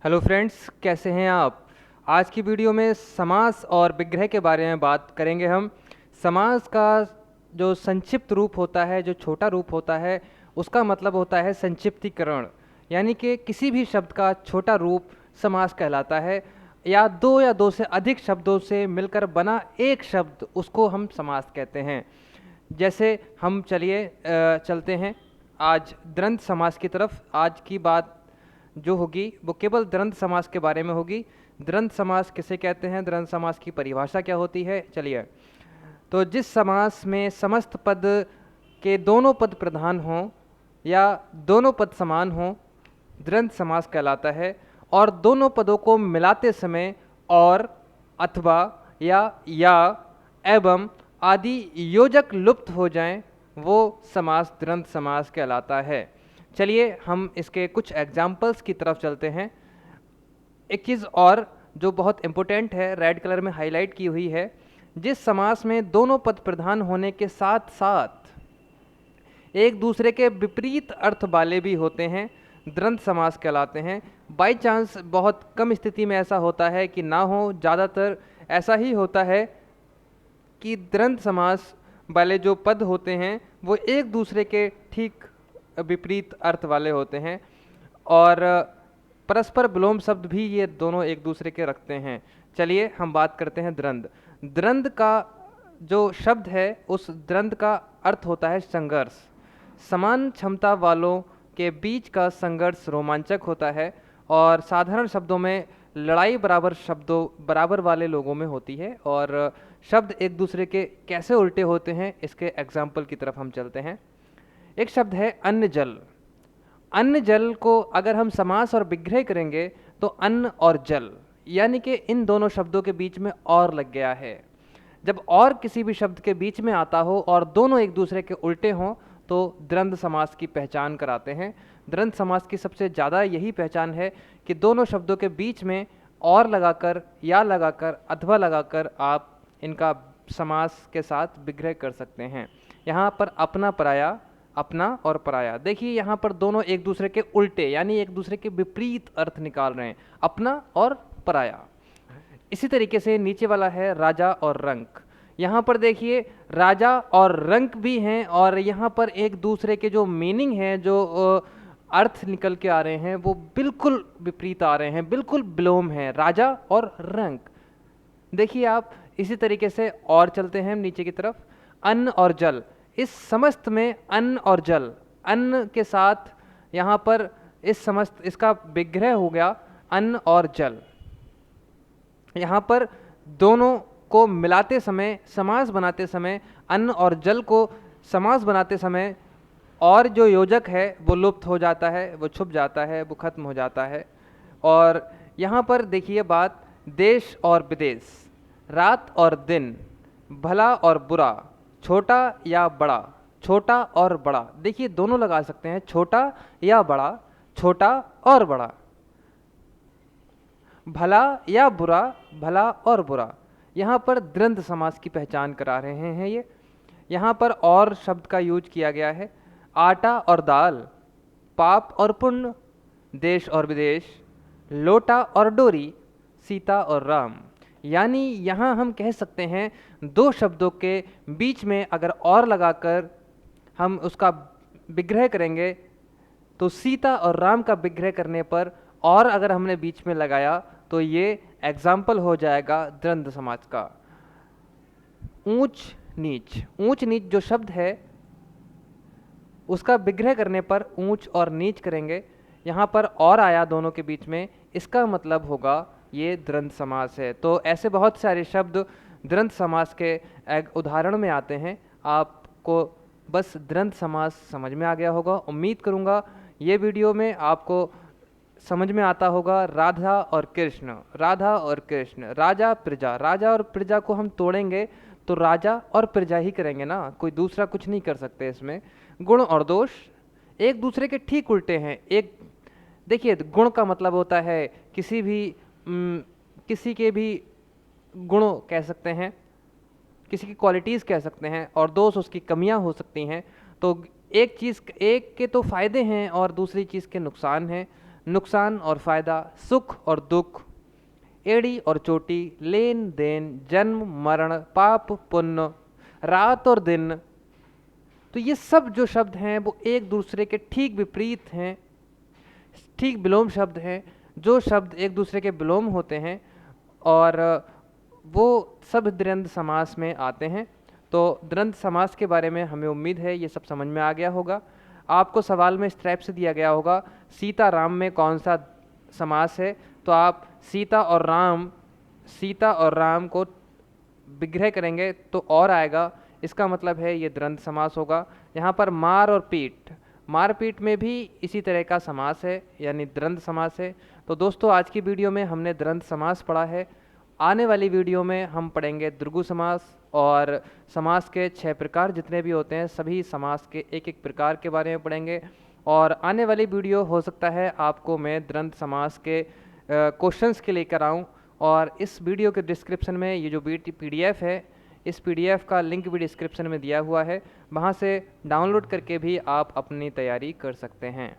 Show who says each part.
Speaker 1: Hello friends, कैसे हैं आप। आज की वीडियो में समास और विग्रह के बारे में बात करेंगे हम। समास का जो संक्षिप्त रूप होता है, जो छोटा रूप होता है, उसका मतलब होता है संक्षिप्तीकरण। यानी कि किसी भी शब्द का छोटा रूप समास कहलाता है, या दो से अधिक शब्दों से मिलकर बना एक शब्द, उसको हम समास कहते हैं। जैसे हम चलते हैं आज द्वंद्व समास की तरफ। आज की बात जो होगी वो केवल द्वंद्व समास के बारे में होगी। द्वंद्व समास किसे कहते हैं, द्वंद्व समास की परिभाषा क्या होती है, चलिए। तो जिस समास में समस्त पद के दोनों पद प्रधान हों या दोनों पद समान हों, द्वंद्व समास कहलाता है। और दोनों पदों को मिलाते समय और, अथवा, या एवं आदि योजक लुप्त हो जाएं, वो समास द्वंद्व समास कहलाता है। चलिए हम इसके कुछ एग्जाम्पल्स की तरफ चलते हैं। एक चीज़ और जो बहुत इम्पोर्टेंट है, रेड कलर में हाईलाइट की हुई है, जिस समास में दोनों पद प्रधान होने के साथ साथ एक दूसरे के विपरीत अर्थ वाले भी होते हैं, द्वंद्व समास कहलाते हैं। बाई चांस बहुत कम स्थिति में ऐसा होता है कि ना हो, ज़्यादातर ऐसा ही होता है कि द्वंद्व समास वाले जो पद होते हैं वो एक दूसरे के ठीक विपरीत अर्थ वाले होते हैं, और परस्पर विलोम शब्द भी ये दोनों एक दूसरे के रखते हैं। चलिए हम बात करते हैं द्वंद्व। द्वंद्व का जो शब्द है, उस द्वंद्व का अर्थ होता है संघर्ष। समान क्षमता वालों के बीच का संघर्ष रोमांचक होता है, और साधारण शब्दों में लड़ाई बराबर वाले लोगों में होती है। और शब्द एक दूसरे के कैसे उल्टे होते हैं, इसके एग्जाम्पल की तरफ हम चलते हैं। एक शब्द है अन्न जल। अन्न जल को अगर हम समास और विग्रह करेंगे तो अन्न और जल, यानी कि इन दोनों शब्दों के बीच में और लग गया है। जब और किसी भी शब्द के बीच में आता हो और दोनों एक दूसरे के उल्टे हों, तो द्वंद्व समास की पहचान कराते हैं। द्वंद्व समास की सबसे ज़्यादा यही पहचान है कि दोनों शब्दों के बीच में और लगाकर, या लगाकर, अथवा लगाकर आप इनका समास के साथ विग्रह कर सकते हैं। यहाँ पर अपना पराया, अपना और पराया, देखिए यहाँ पर दोनों एक दूसरे के उल्टे यानी एक दूसरे के विपरीत अर्थ निकाल रहे हैं, अपना और पराया। इसी तरीके से नीचे वाला है राजा और रंक। यहाँ पर देखिए राजा और रंक भी हैं, और यहाँ पर एक दूसरे के जो मीनिंग है, जो अर्थ निकल के आ रहे हैं, वो बिल्कुल विपरीत आ रहे हैं, बिल्कुल विलोम है, राजा और रंक। देखिए आप इसी तरीके से और चलते हैं नीचे की तरफ। अन्न और जल, इस समस्त में अन्न और जल, अन्न के साथ यहाँ पर इस समस्त, इसका विग्रह हो गया अन्न और जल। यहाँ पर दोनों को मिलाते समय, समास बनाते समय, अन्न और जल को समास बनाते समय और जो योजक है वो लुप्त हो जाता है, वो छुप जाता है, वो खत्म हो जाता है। और यहाँ पर देखिए बात, देश और विदेश, रात और दिन, भला और बुरा, छोटा या बड़ा, छोटा और बड़ा, देखिए दोनों लगा सकते हैं, छोटा या बड़ा, छोटा और बड़ा, भला या बुरा, भला और बुरा। यहाँ पर द्वंद्व समास की पहचान करा रहे हैं ये। यहाँ पर और शब्द का यूज किया गया है, आटा और दाल, पाप और पुण्य, देश और विदेश, लोटा और डोरी, सीता और राम। यानी यहाँ हम कह सकते हैं दो शब्दों के बीच में अगर और लगाकर हम उसका विग्रह करेंगे, तो सीता और राम का विग्रह करने पर और अगर हमने बीच में लगाया तो ये एग्जाम्पल हो जाएगा द्वंद्व समास का। ऊंच नीच, ऊंच नीच जो शब्द है उसका विग्रह करने पर ऊंच और नीच करेंगे, यहाँ पर और आया दोनों के बीच में, इसका मतलब होगा ये द्वंद्व समास है। तो ऐसे बहुत सारे शब्द द्वंद्व समास के एक उदाहरण में आते हैं। आपको बस द्वंद्व समास समझ में आ गया होगा, उम्मीद करूँगा ये वीडियो में आपको समझ में आता होगा। राधा और कृष्ण, राधा और कृष्ण, राजा प्रजा, राजा और प्रजा को हम तोड़ेंगे तो राजा और प्रजा ही करेंगे ना, कोई दूसरा कुछ नहीं कर सकते इसमें। गुण और दोष एक दूसरे के ठीक उल्टे हैं। एक देखिए, गुण का मतलब होता है किसी के भी गुण कह सकते हैं, किसी की क्वालिटीज़ कह सकते हैं, और दोष उसकी कमियां हो सकती हैं। तो एक चीज़, एक के तो फायदे हैं और दूसरी चीज़ के नुकसान हैं। नुकसान और फ़ायदा, सुख और दुख, एड़ी और चोटी, लेन देन, जन्म मरण, पाप पुण्य, रात और दिन। तो ये सब जो शब्द हैं वो एक दूसरे के ठीक विपरीत हैं, ठीक विलोम शब्द हैं। जो शब्द एक दूसरे के विलोम होते हैं और वो सब द्वंद्व समास में आते हैं। तो द्वंद्व समास के बारे में हमें उम्मीद है ये सब समझ में आ गया होगा। आपको सवाल में इस टाइप से दिया गया होगा, सीता राम में कौन सा समास है, तो आप सीता और राम को विग्रह करेंगे तो और आएगा, इसका मतलब है ये द्वंद्व समास होगा। यहाँ पर मार और पीट, मारपीट में भी इसी तरह का समास है, यानी द्वंद्व समास है। तो दोस्तों आज की वीडियो में हमने द्वंद्व समास पढ़ा है। आने वाली वीडियो में हम पढ़ेंगे द्विगु समास और समास के 6 प्रकार जितने भी होते हैं सभी समास के एक एक प्रकार के बारे में पढ़ेंगे। और आने वाली वीडियो हो सकता है आपको मैं द्वंद्व समास के क्वेश्चंस के लेकर आऊँ। और इस वीडियो के डिस्क्रिप्शन में ये जो PDF है, इस PDF का लिंक भी डिस्क्रिप्शन में दिया हुआ है, वहाँ से डाउनलोड करके भी आप अपनी तैयारी कर सकते हैं।